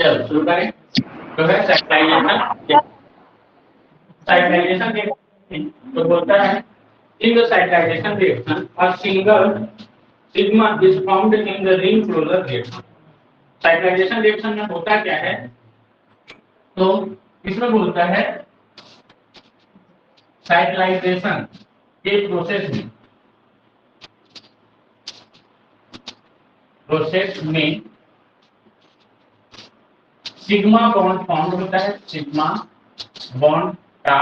चलो शुरू करें। तो है साइक्लाइजेशन। साइक्लाइजेशन तो बोलता है in the cyclisation reaction a single sigma is found in the ring closure reaction. Cyclisation reaction में होता क्या है? तो इसमें बोलता है साइक्लाइजेशन के प्रोसेस में सिग्मा बॉन्ड फॉर्म होता है। सिग्मा बॉन्ड का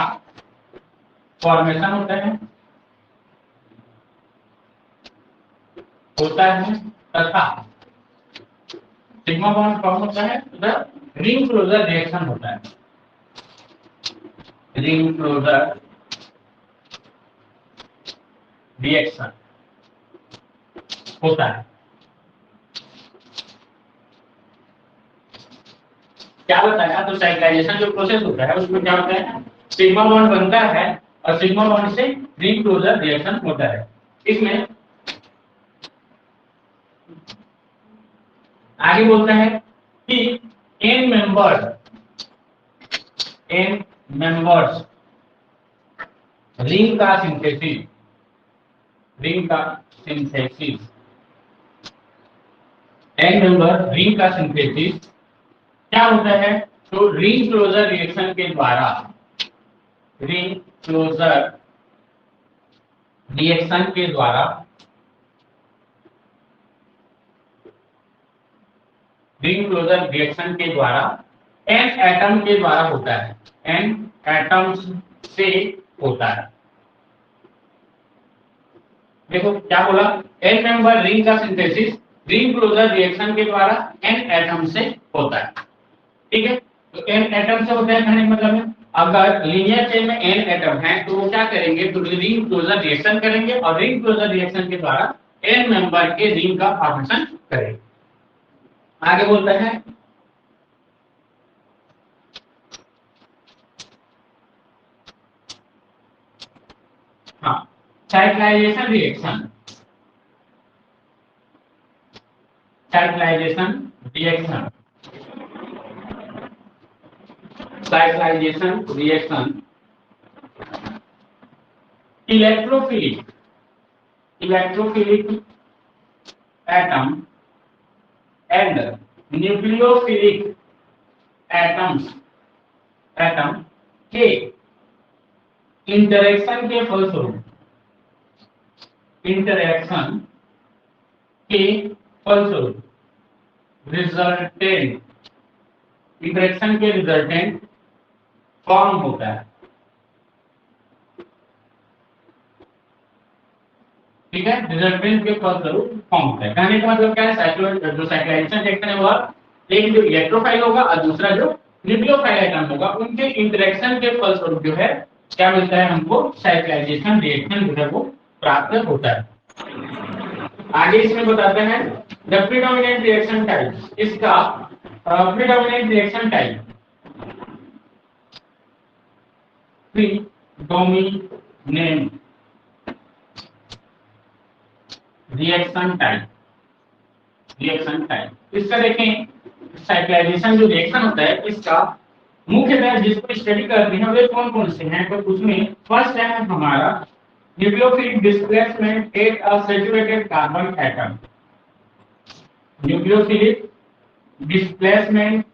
फॉर्मेशन होता है तथा सिग्मा बॉन्ड फॉर्म होता है तथा रिंग क्लोजर रिएक्शन होता है। रिंग क्लोजर रिएक्शन होता है। क्या बताया? तो साइक्लाइजेशन जो प्रोसेस होता है उसमें क्या होता है? सिग्मा बॉन्ड बनता है और सिग्मा बॉन्ड से रिंग क्लोजर रिएक्शन होता है। इसमें आगे बोलता है कि एन मेंबर्स रिंग का सिंथेसिस एन मेंबर रिंग का सिंथेसिस क्या होता है? तो रिंग क्लोजर रिएक्शन के द्वारा रिंग क्लोजर रिएक्शन के द्वारा रिंग क्लोजर रिएक्शन के द्वारा एन एटम के द्वारा होता है। एन एटम्स से होता है। देखो क्या बोला? एन मेंबर रिंग का सिंथेसिस रिंग क्लोजर रिएक्शन के द्वारा एन एटम से होता है। ठीक है, तो एन एटम से होता है कहने का मतलब है अगर लीनियर चेन में एन एटम है तो वो क्या करेंगे? तो रिंग क्लोजर रिएक्शन करेंगे और रिंग क्लोजर रिएक्शन के द्वारा एन मेंबर के रिंग का फॉर्मेशन करेंगे। आगे बोलता है हाँ cyclisation reaction electrophilic atom and nucleophilic atom के इंटरेक्शन के फलस्वरूप रिजल्टेंट फॉर्म होता है। ठीक है, रिजल्टेंट के फलस्वरूप फॉर्म होता है। कहने का मतलब क्या है? जो साइक्लाइजेशन रिएक्शन है वह एक जो इलेक्ट्रोफाइल होगा और दूसरा जो न्यूक्लियोफाइल एटम होगा, उनके इंटरेक्शन के फलस्वरूप जो है क्या मिलता है हमको? साइक्लाइजेशन रिएक्शन जो है वो प्राप्त होता है। आगे इसमें बताते हैं द प्रीडोमिनेंट रिएक्शन टाइप। इसका predominant reaction type reaction type इसका देखें। साइक्लाइजेशन जो रिएक्शन होता है इसका मुख्यतः जिसको स्टडी करते हैं वे कौन कौन से हैं? तो उसमें फर्स्ट है हमारा nucleophilic displacement at a saturated carbon atom. Nucleophilic displacement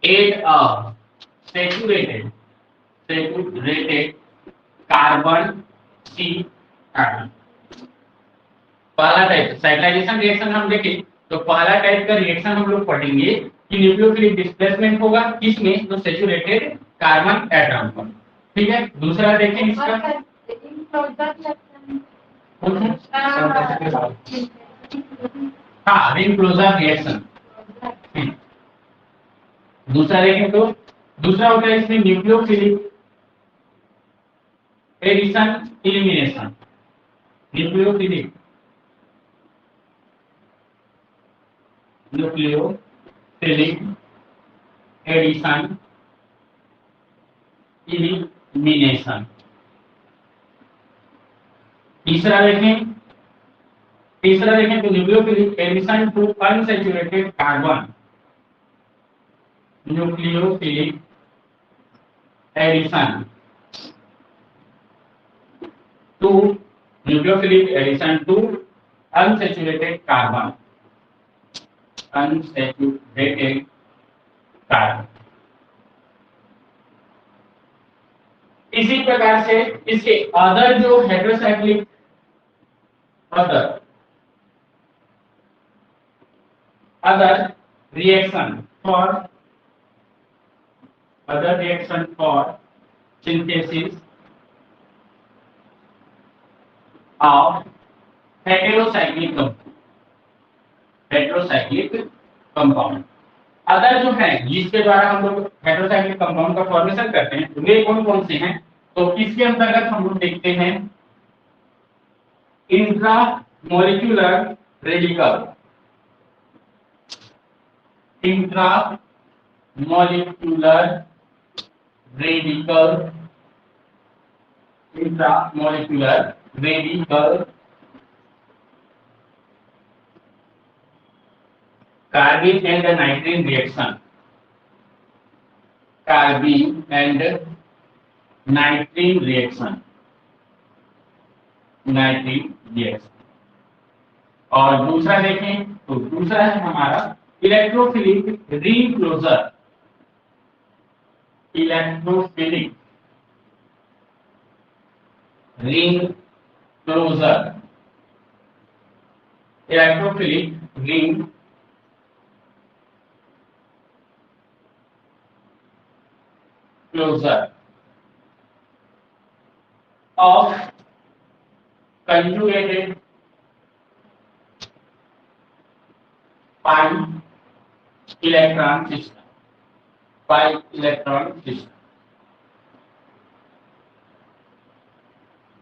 at a saturated carbon C atom. पहला टाइप साइक्लाइजेशन रिएक्शन हम देखें तो पहला टाइप का रिएक्शन हम लोग पढ़ेंगे कि न्यूक्लियोफिलिक डिस्प्लेसमेंट होगा किसमें? तो सैचुरेटेड कार्बन एटम पर। ठीक है, दूसरा देखें इसका हाँ रिंग क्लोजर रिएक्शन। दूसरा देखें तो दूसरा होता है इसमें nucleophilic addition elimination. Nucleophilic addition elimination. तीसरा देखें तीसरा देखें तो nucleophilic addition to unsaturated carbon, nucleophilic addition to nucleophilic addition to unsaturated carbon, unsaturated carbon. इसी प्रकार से इसके अदर जो heterocyclic other reaction for synthesis of heterocyclic compound, other जो है जिसके द्वारा हम लोग हेटेरोसाइक्लिक कंपाउंड का फॉर्मेशन करते हैं वे कौन कौन से हैं? तो इसके अंतर्गत हम लोग देखते हैं intramolecular radical, intramolecular radical, intramolecular radical, carbene and nitrene reaction, carbene and nitrene reaction, nitrene reaction. और दूसरा देखें तो दूसरा है हमारा electrophilic ring closure, electrophilic ring closure, electrophilic ring closure of conjugated pi electron system, pi electron system।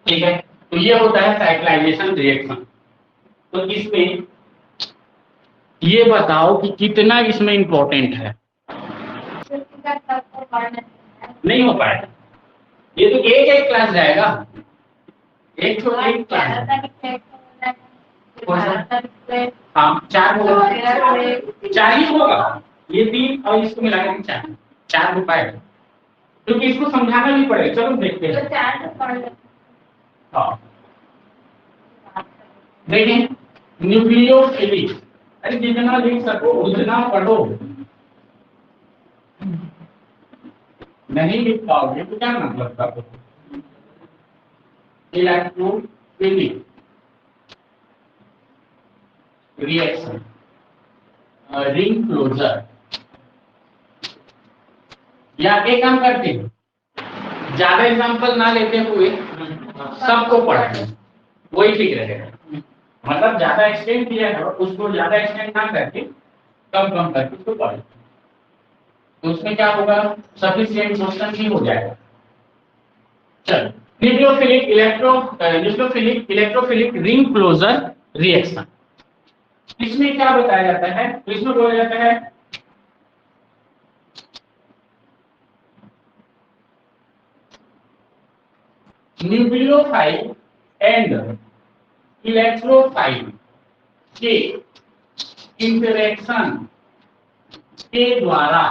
ठीक है, तो ये होता है साइक्लाइजेशन रिएक्शन। तो इसमें ये बताओ कि कितना इसमें इंपॉर्टेंट है? नहीं हो पाएगा, ये तो एक एक क्लास जाएगा, एक तो एक क्लास। हाँ, चार ही होगा, ये 3 और इसको मिला के 4 हो पाएगा, क्योंकि इसको समझाना भी पड़ेगा। चलो देखते हैं। हाँ देखें, न्यूक्लियोफिलिक, अरे जितना लिख सको उतना पढ़ो, नहीं लिख पाओगे तो क्या मतलब था? इलेक्ट्रोफिलिक रिएक्शन, रिंग क्लोजर, या एक काम करते हैं, ज्यादा एग्जांपल ना लेते हुए सबको पढ़ते, वही ठीक रहेगा। मतलब ज्यादा एक्सटेंड किया है उसको ज्यादा एक्सटेंड ना करके कम करके उसको पढ़े, तो उसमें क्या होगा, सफिशिएंट क्वेश्चन ही हो जाएगा। चलो, nucleophilic electrophilic ring closure reaction, इसमें क्या बताया जाता है? इसमें बोला जाता है न्यूक्लियोफाइल एंड इलेक्ट्रोफाइल के इंटरेक्शन के द्वारा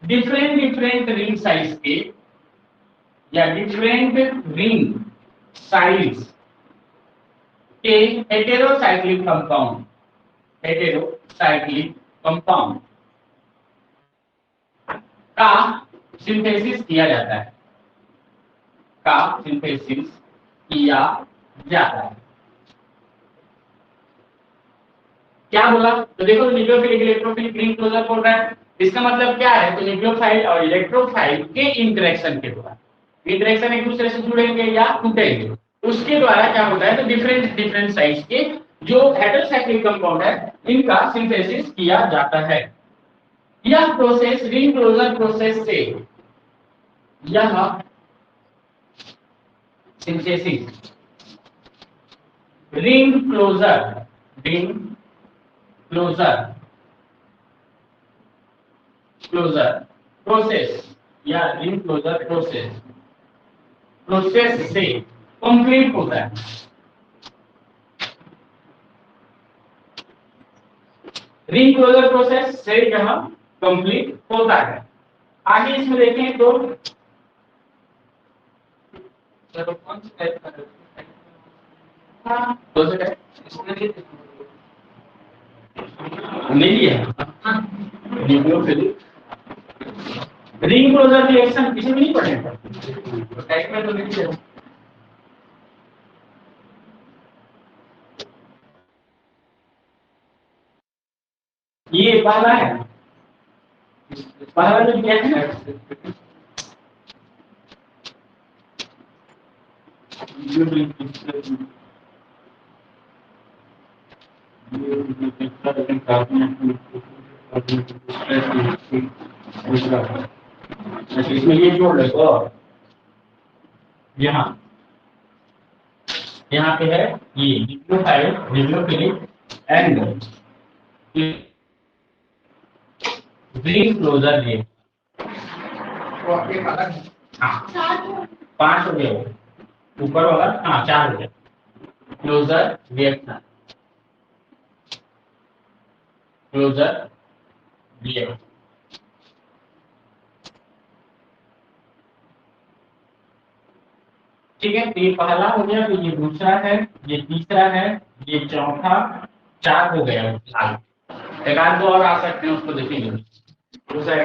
डिफरेंट रिंग साइज के या डिफरेंट रिंग साइज के हेटेरोसाइक्लिक कंपाउंड का सिंथेसिस किया जाता है, क्या बोला? तो देखो, न्यूक्लियोफिलिक इलेक्ट्रोफिलिक रिंग क्लोजर बोल रहा है, इसका मतलब क्या है? तो न्यूक्लियोफाइल और इलेक्ट्रोफाइल के इंटरेक्शन के द्वारा, इंटरेक्शन एक दूसरे से जुड़ेंगे या टूटेंगे, उसके द्वारा क्या होता है? तो डिफरेंट साइज के जो हेटेरोसाइक्लिक कंपाउंड है इनका सिंथेसिस किया जाता है। यह प्रोसेस रिंग क्लोजर प्रोसेस से, यह सिंथेसिस रिंग क्लोजर प्रोसेस या रिंग क्लोजर प्रोसेस से कंप्लीट होता है। रिंग क्लोजर प्रोसेस से यह कंप्लीट होता है। आगे इसमें देखें तो कौन सी टाइप का नहीं लिया न्यूक्लियोफिलिक रिंग क्लोजर रिएक्शन किसी में नहीं पढ़ेगा टाइप में तो लिख दिया। ये पहला है, पहला जो क्या है इसमें ये जोड़ लो यहाँ यहाँ पे है ये nucleophile nucleophilic and ring closure reaction. हाँ 5 हो गया ऊपर वाला, हाँ 4 हो गया क्लोजर रिएक्शन। क्लोजर रिएक्शन ठीक है। तो ये पहला हो गया, तो ये दूसरा है, ये तीसरा है, ये चौथा, 4 हो गया फिलहाल। एक आध दो और आ सकते हैं, उसको देखेंगे दूसरा है।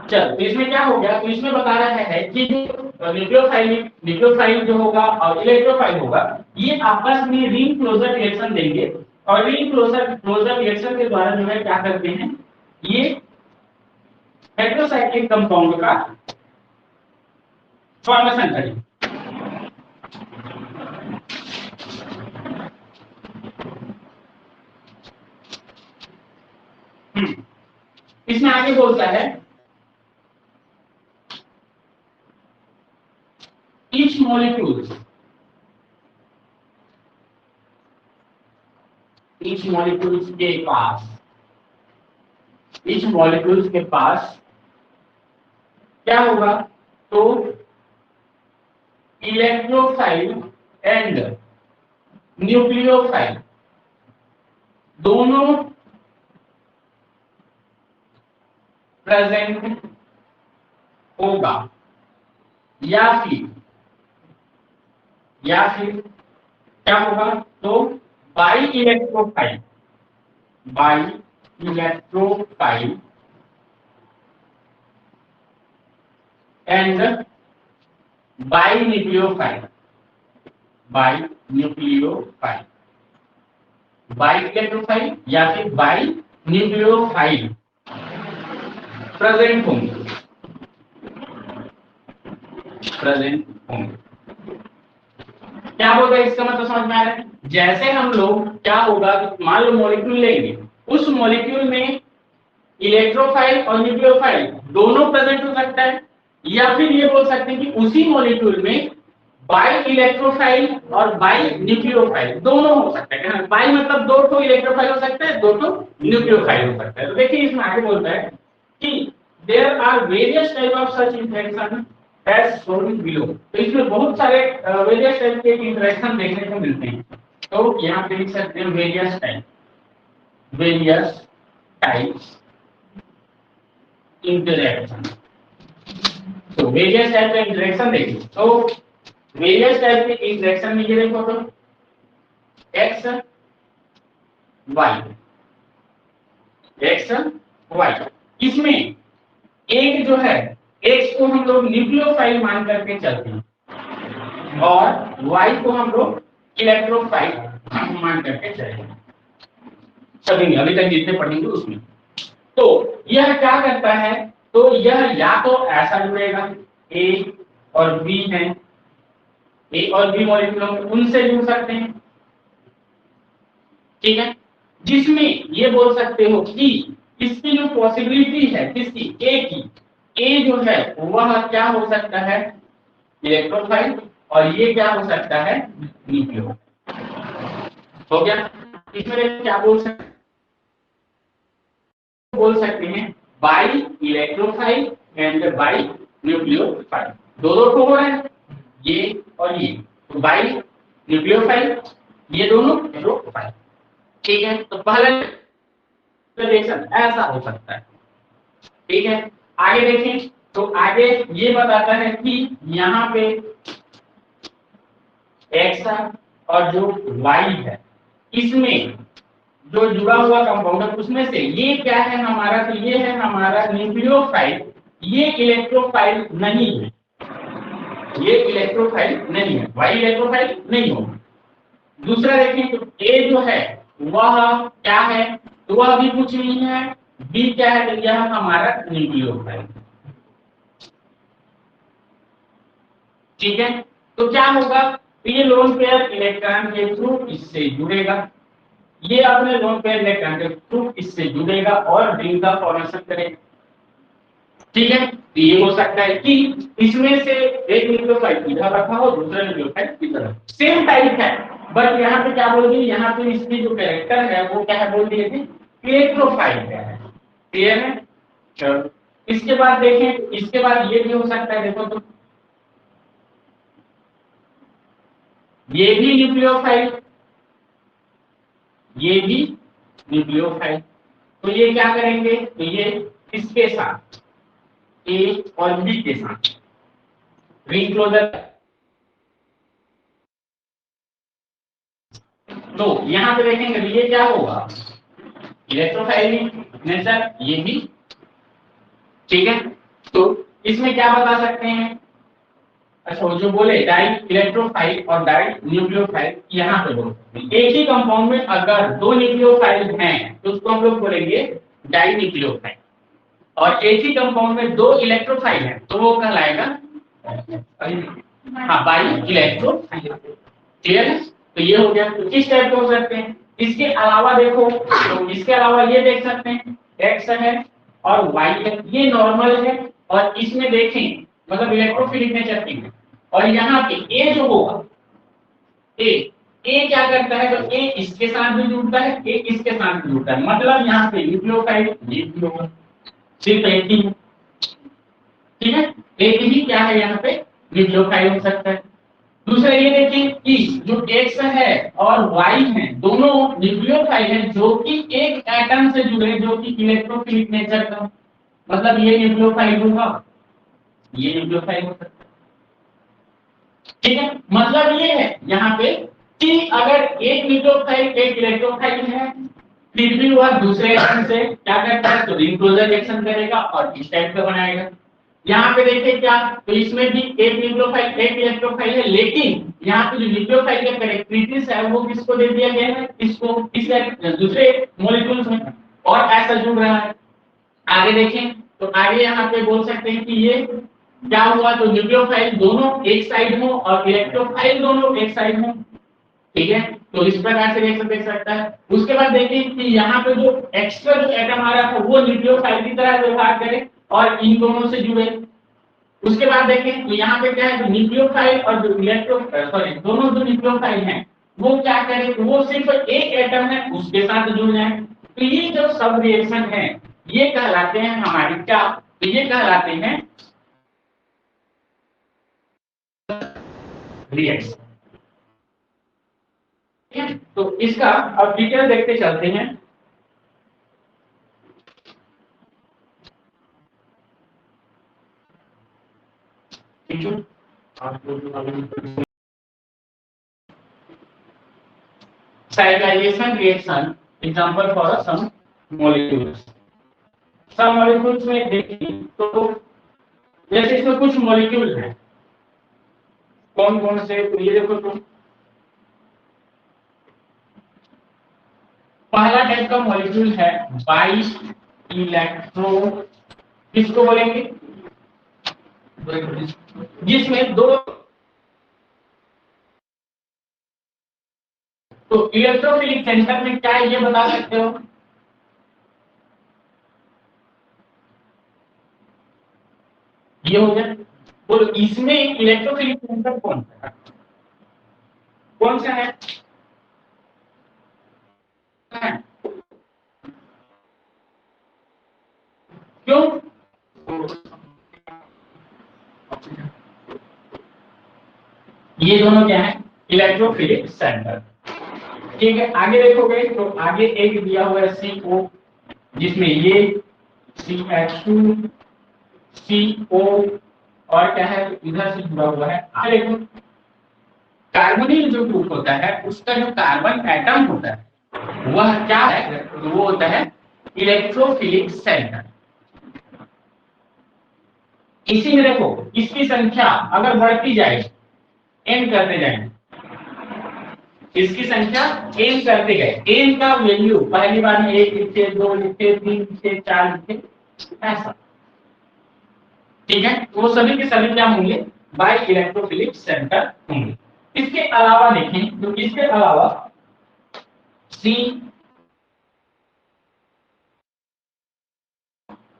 चल तो इसमें क्या हो गया, तो इसमें बता रहा है कि जो न्यूक्लियोफाइल जो होगा और इलेक्ट्रोफाइल होगा ये आपस में रिंग क्लोजर रिएक्शन देंगे और रिंग क्लोजर रिएक्शन के द्वारा जो है क्या करते हैं, ये हेटेरोसाइक्लिक कंपाउंड का फॉर्मेशन करेंगे। इसमें आगे बोलता है each molecules के पास क्या होगा, तो इलेक्ट्रोफाइल एंड न्यूक्लियोफाइल दोनों प्रेजेंट होगा या फिर क्या होगा, तो by electrophile and by nucleophile by electrophile या फिर बाई न्यूक्लियोफाइल प्रेजेंट होंगे क्या होगा, इसका मतलब समझ में आ रहा है। जैसे हम लोग क्या होगा, मान लो मॉलिक्यूल लेंगे, उस मॉलिक्यूल में इलेक्ट्रोफाइल और न्यूक्लियोफाइल दोनों प्रेजेंट हो सकता है, या फिर ये बोल सकते हैं कि उसी मॉलिक्यूल में बाई इलेक्ट्रोफाइल और बाई न्यूक्लियोफाइल दोनों हो सकता है। बाई मतलब 2 ठो इलेक्ट्रोफाइल हो सकता है, 2 ठो न्यूक्लियोफाइल हो सकता है। तो देखिए इसमें आगे बोलता है कि there are various type of such interaction as shown below. तो इसमें बहुत सारे वेरियस टाइप के इंटरेक्शन देखने को मिलते हैं। तो यहाँ पे लिख सकते हैं वेरियस टाइप्स इंटरेक्शन। तो वेरियस टाइप का इंटरेक्शन देखिए, तो वेरियस टाइप के इंटरेक्शन में ये देखो तो एक्स वाई, इसमें एक जो है एक्स को हम लोग न्यूक्लियोफाइल मान करके चलते हैं और वाई को हम लोग इलेक्ट्रोफाइल मान करके चलेंगे। सभी अभी तक जितने पढ़ेंगे उसमें। तो यह क्या करता है, तो यह या तो ऐसा जुड़ेगा, ए और बी है, ए और बी मॉलिक्यूल उनसे जुड़ सकते हैं, ठीक है, जिसमें ये बोल सकते हो कि इसकी जो पॉसिबिलिटी है किसकी, ए की, ए जो है वह क्या हो सकता है, इलेक्ट्रोफाइल, और ये क्या हो सकता है, न्यूक्लियो। हो गया। इसमें क्या बोल सकते हैं by electrophile and by nucleophile, दो हो रहे हैं, ये और ये, तो बाई न्यूक्लियोफाइल, ये दोनों हेटेरोफाइल। ठीक है, तो पहला रिएक्शन ऐसा हो सकता है। ठीक है, आगे देखें तो आगे ये बताता है कि यहाँ पे एक्स और जो वाई है, इसमें जो जुड़ा हुआ कंपाउंड है उसमें से ये क्या है हमारा, तो ये है हमारा न्यूक्लियोफाइल, ये इलेक्ट्रोफाइल नहीं है, ये इलेक्ट्रोफाइल नहीं है, वाई इलेक्ट्रोफाइल नहीं होगा। दूसरा देखें तो ए जो है वह क्या है, तो वह भी कुछ नहीं है, बी क्या है, तो यह हमारा न्यूक्लियोफाइल। ठीक है, तो क्या होगा, तो ये लोन पेयर इलेक्ट्रॉन के थ्रू इससे जुड़ेगा, ये अपने लोन पेयर इलेक्ट्रॉन के थ्रू इससे जुड़ेगा और रिंग का फॉर्मेशन करेगा। ठीक है, तो ये हो सकता है कि इसमें से एक न्यूक्लियोफाइल इधर रखा हो, दूसरा न्यूक्लियोफाइल इधर, सेम टाइप है, बट यहाँ पे क्या बोल दिए, यहाँ पे इसकी जो कैरेक्टर है वो क्या है बोल दिए थे, इलेक्ट्रोफाइल है। क्लियर है? चलो, इसके बाद देखें, इसके बाद ये भी हो सकता है, देखो तो ये भी न्यूक्लियोफाइल, ये भी न्यूक्लियोफाइल, तो ये क्या करेंगे, तो ये इसके साथ ए और बी के साथ रिंग क्लोजर, तो यहां पे देखेंगे तो ये क्या होगा, इलेक्ट्रोफाइल नेचर, ये भी। ठीक है, तो इसमें क्या बता सकते हैं, अच्छा वो जो बोले डाई इलेक्ट्रोफाइल और डाई न्यूक्लियोफाइल, यहाँ पे बोलते एक ही कंपाउंड में अगर दो न्यूक्लियोफाइल हैं तो उसको हम लोग बोलेंगे डाई न्यूक्लियोफाइल, और एक ही कंपाउंड में दो इलेक्ट्रोफाइल हैं तो वो कहलाएगा हाँ बाई इलेक्ट्रोफाइल। क्लियर है? तो ये हो गया, तो किस टाइप के हो सकते हैं, इसके अलावा देखो, तो इसके अलावा ये देख सकते हैं एक्स है और वाई है, ये नॉर्मल है, और इसमें देखें मतलब इलेक्ट्रोफिलिक नेचर की है, और यहाँ पे ए जो होगा, ए ए क्या करता है, तो ए इसके साथ भी जुड़ता है, ए इसके साथ भी जुड़ता है, मतलब यहाँ पे न्यूक्लियोटाइड ये भी होगा, सिर्फ एक ही। ठीक है, एक ही क्या है यहाँ पे न्यूक्लियोटाइड हो सकता है। दूसरा ये देखिए कि जो एक्स है और वाई है दोनों न्यूक्लियोफाइल है जो कि एक एटम से जुड़े, जो कि इलेक्ट्रोफिलिक नेचर का, मतलब ये न्यूक्लियोफाइल होगा, ये न्यूक्लियोफाइल हो सकता है। ठीक है, मतलब ये है यहाँ पे कि अगर एक न्यूक्लियोफाइल एक इलेक्ट्रोफाइल है, फिर भी वह दूसरे एटम से क्या करता है, तो रिंग क्लोजर रिएक्शन करेगा और इस टाइप का बनाएगा। यहाँ पे देखिए क्या, तो इसमें भी एक न्यूक्लियोफाइल एक इलेक्ट्रोफाइल है, लेकिन यहाँ पे जो न्यूक्लियोफाइल का कैरेक्टरिस्टिक्स है वो किसको दे दिया गया है, इसको इस दूसरे मॉलिक्यूल्स में, और ऐसा जुड़ रहा है। आगे देखें तो आगे यहाँ पे बोल सकते हैं कि ये क्या हुआ, तो न्यूक्लियोफाइल दोनों एक साइड हो और इलेक्ट्रोफाइल दोनों एक साइड हो। ठीक है, तो इस प्रकार से रिएक्शन देख सकता है। उसके बाद देखिए कि यहाँ पे जो एक्स्ट्रा जो एटम आ रहा था वो न्यूक्लियोफाइल की तरह व्यवहार करे और इन दोनों से जुड़े। उसके बाद देखें तो यहाँ पे क्या है, तो न्यूक्लियोफाइल और जो इलेक्ट्रो सॉरी दोनों जो न्यूक्लियोफाइल हैं वो क्या करें, तो वो सिर्फ एक एटम है उसके साथ जुड़ जाए। तो ये जो सब रिएक्शन है ये कहलाते हैं हमारी क्या, तो ये कहलाते हैं रिएक्शन। ठीक है, तो इसका अब डिटेल देखते चलते हैं। ठीक है, cyclisation reaction example for some molecules, सब मॉलिक्यूल्स में देखिए तो जैसे इसमें कुछ मॉलिक्यूल हैं, कौन कौन से, तो ये देखो, तुम पहला टाइप का मॉलिक्यूल है बाई इलेक्ट्रो, किसको बोलेंगे, जिसमें दो, तो इलेक्ट्रोफिलिक सेंटर में क्या है ये बता सकते हो, ये हो गया। बोलो इसमें इलेक्ट्रोफिलिक सेंटर कौन सा है, कौन सा है, क्यों, ये दोनों क्या है, इलेक्ट्रोफिलिक सेंटर। ठीक है, आगे देखोगे तो आगे एक दिया हुआ है CO, जिसमें ये CH2 CO और क्या है, इधर से जुड़ा हुआ है। आगे देखो कार्बोनिल जो ग्रुप होता है उसका जो कार्बन एटम होता है वह क्या है, वो होता है इलेक्ट्रोफिलिक सेंटर। इसी में देखो इसकी संख्या अगर बढ़ती जाए, n करते जाए, इसकी संख्या n करते गए, n का वैल्यू पहली बार में 1 लिखे, 2 लिखे, 3 लिखे, 4 लिखे, ऐसा। ठीक है, वो सभी के सभी क्या होंगे, बाई इलेक्ट्रोफिलिक सेंटर होंगे। इसके अलावा देखें तो इसके अलावा C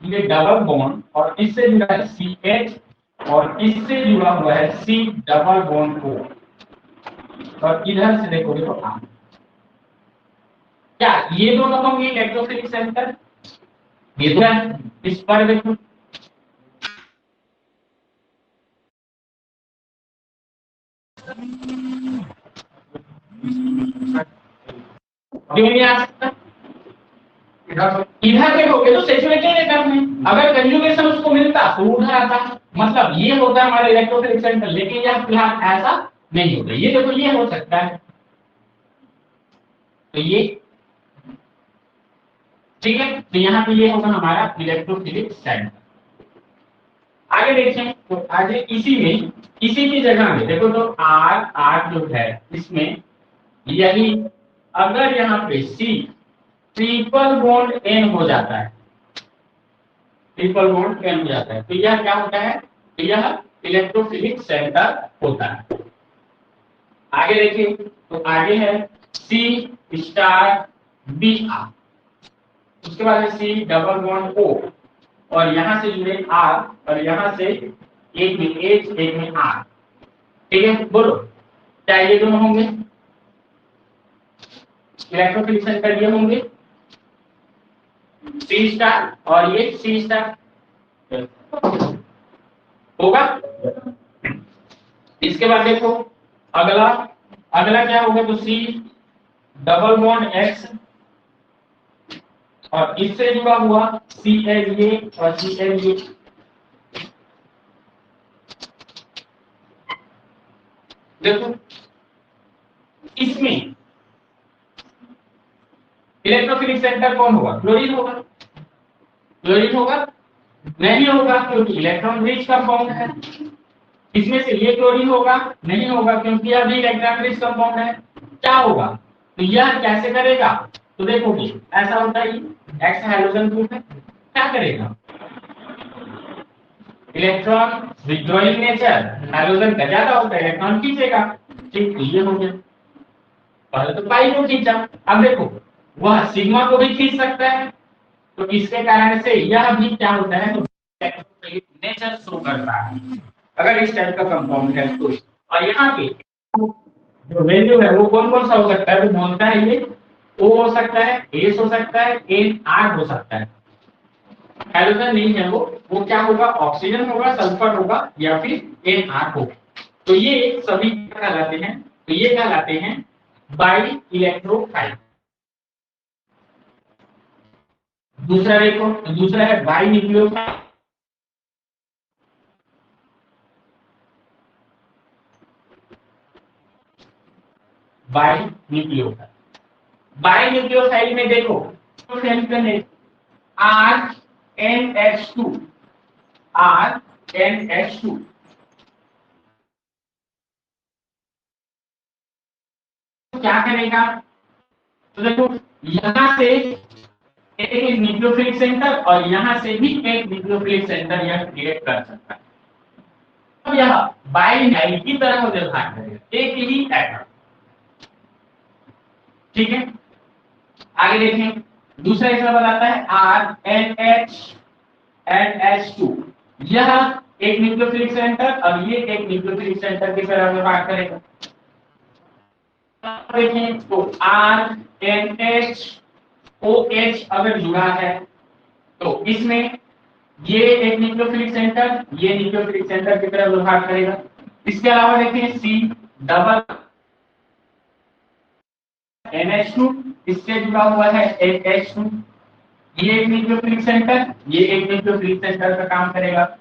ये डबल बॉन्ड और इससे जुड़ा है CH और इससे जुड़ा हुआ है C डबल बॉन्ड O, और इधर से देखोगे तो R। क्या ये दोनों होंगे इलेक्ट्रोफिलिक सेंटर? ये तो है, इस पर देखो क्यों नहीं आ सकता? इधर देखोगे तो सैचुरेटेड एटम में अगर कंजुगेशन उसको मिलता तो उधर आता, मतलब ये होता है हमारा इलेक्ट्रोफिलिक सेंटर, लेकिन यह फिलहाल ऐसा नहीं होता। ये देखो ये हो सकता है, तो ये ठीक है, तो यहाँ पे ये होगा हमारा इलेक्ट्रोफिलिक सेंटर। आगे देखें तो आगे इसी में इसी की जगह में देखो तो R जो है इसमें यही, अगर यहाँ पे C ट्रिपल बॉन्ड N हो जाता है, ट्रिपल बॉन्ड N हो जाता है, तो यह क्या होता है, तो यह इलेक्ट्रोफिलिक सेंटर होता है। आगे देखिए तो आगे है C स्टार Br, उसके बाद है C डबल बॉन्ड O और यहां से जुड़े R और यहां से एक में H एक में R। ठीक है, बोलो क्या ये दोनों होंगे इलेक्ट्रोफिलिक सेंटर? ये होंगे C स्टार और ये C स्टार होगा। इसके बाद देखो अगला अगला क्या होगा, तो C डबल बॉन्ड X और इससे जुड़ा हुआ CLA और CLA। देखो इसमें इलेक्ट्रोफिलिक सेंटर कौन होगा, क्लोरीन होगा। क्लोरीन होगा नहीं होगा क्योंकि इलेक्ट्रॉन रिच कंपाउंड है। इसमें से ये क्लोरीन होगा नहीं होगा क्योंकि यह भी इलेक्ट्रॉन रिच कंपाउंड है। क्या होगा, तो यह कैसे करेगा, तो देखोगे ऐसा होता है, एक्स हाइड्रोजन ग्रुप है, क्या करेगा, इलेक्ट्रॉन विथड्रॉइंग नेचर हाइड्रोजन का ज्यादा होता है, इलेक्ट्रॉन खींचेगा। ठीक, तो ये हो गया, पहले तो पाई को खींचा, अब देखो वह सिग्मा को भी खींच सकता है, तो इसके कारण से यह भी क्या होता है, तो नेचर शो करता है अगर इस टाइप का कंपाउंड है तो। और यहाँ पे जो वैल्यू है वो कौन कौन सा हो सकता है, तो बोलता है ये O हो सकता है, एस हो सकता है, NR हो सकता है। हाइड्रोजन नहीं है वो क्या होगा, ऑक्सीजन होगा, सल्फर होगा या फिर NR होगा। तो ये सभी क्या कहलाते हैं, तो ये कहलाते हैं बाई इलेक्ट्रोफाइल। दूसरा देखो, दूसरा है by nucleophile. By nucleophile, by nucleophile में देखो RNH2 RNH2 क्या करेगा, तो देखो यहां से एक न्यूक्लियोफिलिक सेंटर और यहां से भी एक न्यूक्लियोफिलिक सेंटर यह क्रिएट कर सकता है। अब यह बाइनाइल की तरह व्यवहार करेगा, एक ही एटम। ठीक है, आगे देखें दूसरा इसमें बताता है RNH2, यह एक न्यूक्लियोफिलिक सेंटर और ये एक न्यूक्लियोफिलिक सेंटर की तरह व्यवहार करेगा। देखें तो RNHOH अगर जुड़ा है तो इसमें ये एक न्यूक्लियोफिलिक सेंटर, ये न्यूक्लियोफिलिक सेंटर की तरह व्यवहार करेगा। इसके अलावा देखिए C डबल NH2, इससे जुड़ा हुआ है एक H2, ये एक न्यूक्लियोफिलिक सेंटर, ये एक न्यूक्लियोफिलिक सेंटर का काम करेगा।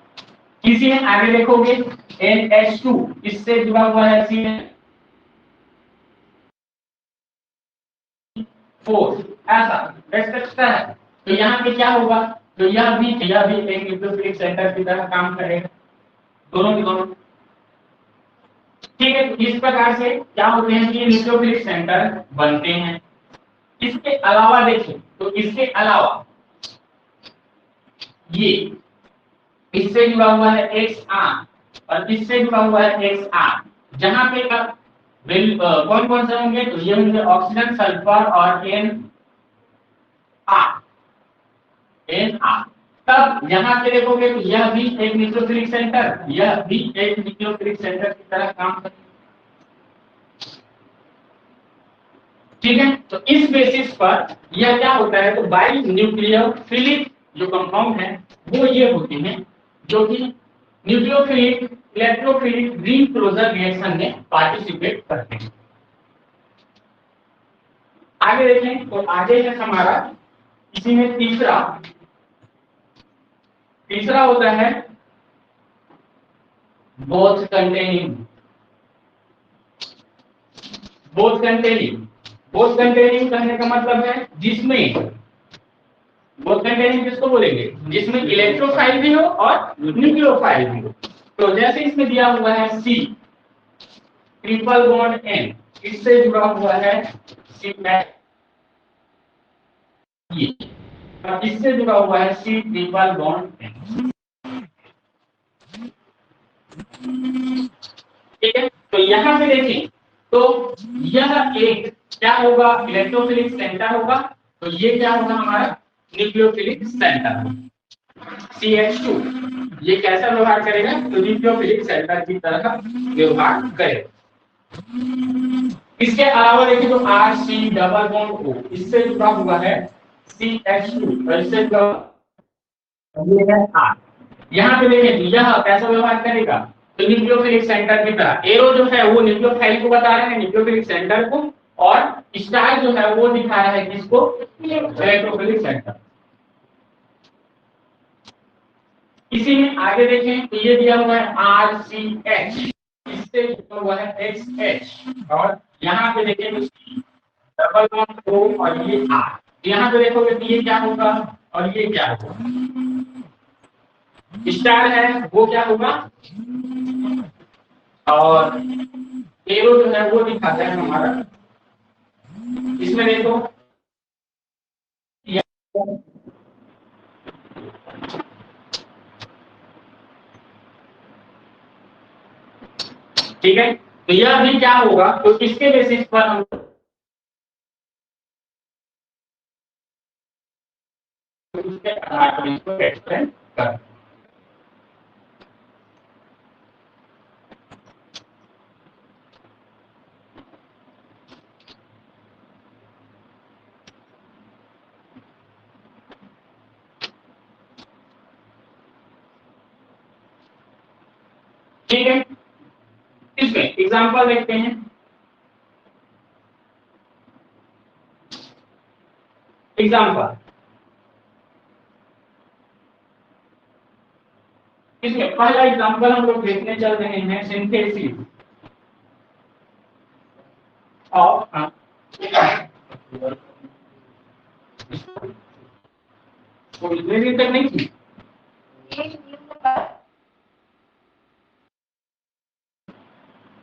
इसी में आगे देखोगे NH2 इससे जुड़ा हुआ है CH4, ऐसा देख सकता है। तो यहाँ पे क्या होगा, तो यह भी एक न्यूक्लियोफिलिक सेंटर की तरह काम करेगा, दोनों के दोनों। ठीक है, तो इस प्रकार से क्या होते हैं कि न्यूक्लियोफिलिक सेंटर बनते हैं। इसके अलावा देखिए, तो इसके अलावा ये इससे जुड़ा हुआ है XR और इससे जुड़ा हुआ है XR, जहां पे कौन कौन से होंगे, तो ये होंगे ऑक्सीजन, सल्फर और NR। तब यहाँ पे देखोगे तो यह भी एक न्यूक्लियोफिलिक सेंटर, यह भी एक न्यूक्लियोफिलिक सेंटर की तरह काम करेगा। ठीक है, तो इस बेसिस पर यह क्या होता है, तो बाई न्यूक्लियोफिलिक जो कंपाउंड है वो ये होते हैं जो कि न्यूक्लियोफिलिक इलेक्ट्रोफिलिक रीक्लोजर रिएक्शन में पार्टिसिपेट करते हैं। आगे देखें, तो आगे है हमारा इसी में तीसरा होता है बोथ कंटेनिंग। बोथ कंटेनिंग कहने का मतलब है जिसमें, बोथ कंटेनिंग किसको बोलेंगे, जिसमें इलेक्ट्रोफाइल भी हो और न्यूक्लियोफाइल भी हो। तो जैसे इसमें दिया हुआ है C ट्रिपल बॉन्ड N, इससे जुड़ा हुआ है C ये, और इससे जुड़ा हुआ है C ट्रिपल बॉन्ड N। ठीक है, तो यहाँ पे देखें तो यह एक क्या होगा, इलेक्ट्रोफिलिक सेंटर होगा, तो ये क्या होगा हमारा न्यूक्लियोफिलिक सेंटर। CH2 ये कैसा व्यवहार करेगा, तो न्यूक्लियोफिलिक सेंटर की तरह व्यवहार करेगा। इसके अलावा देखिए तो RC डबल बॉन्ड O, इससे जुड़ा हुआ है CH2 और इससे जुड़ा ये है R। यहाँ पे देखें तो यह कैसा व्यवहार करेगा, तो न्यूक्लियोफिलिक सेंटर की तरह। एरो जो है वो न्यूक्लियोफाइल को बता रहे हैं, न्यूक्लियोफिलिक सेंटर को, और स्टार जो है वो दिखा रहा है किसको, इलेक्ट्रोफिलिक सेंटर। इसी में आगे देखें तो ये दिया हुआ है RCH, इससे जुड़ा हुआ है XH, और यहाँ पे देखें डबल बॉन्ड O और ये R। यहाँ पे देखोगे तो ये क्या होगा और ये क्या होगा, स्टार है वो क्या होगा, और एरो जो है वो दिखाता है हमारा। इसमें देखो ठीक है, तो यह भी क्या होगा, तो इसके बेसिस पर हम इसके आधार पर इसको एक्सप्लेन कर। ठीक है, इसमें एग्जांपल देखते हैं। एग्जांपल इसमें पहला एग्जांपल हम लोग देखने चल रहे हैं सिंथेसिस ऑफ तो इतने दिन तक नहीं थी।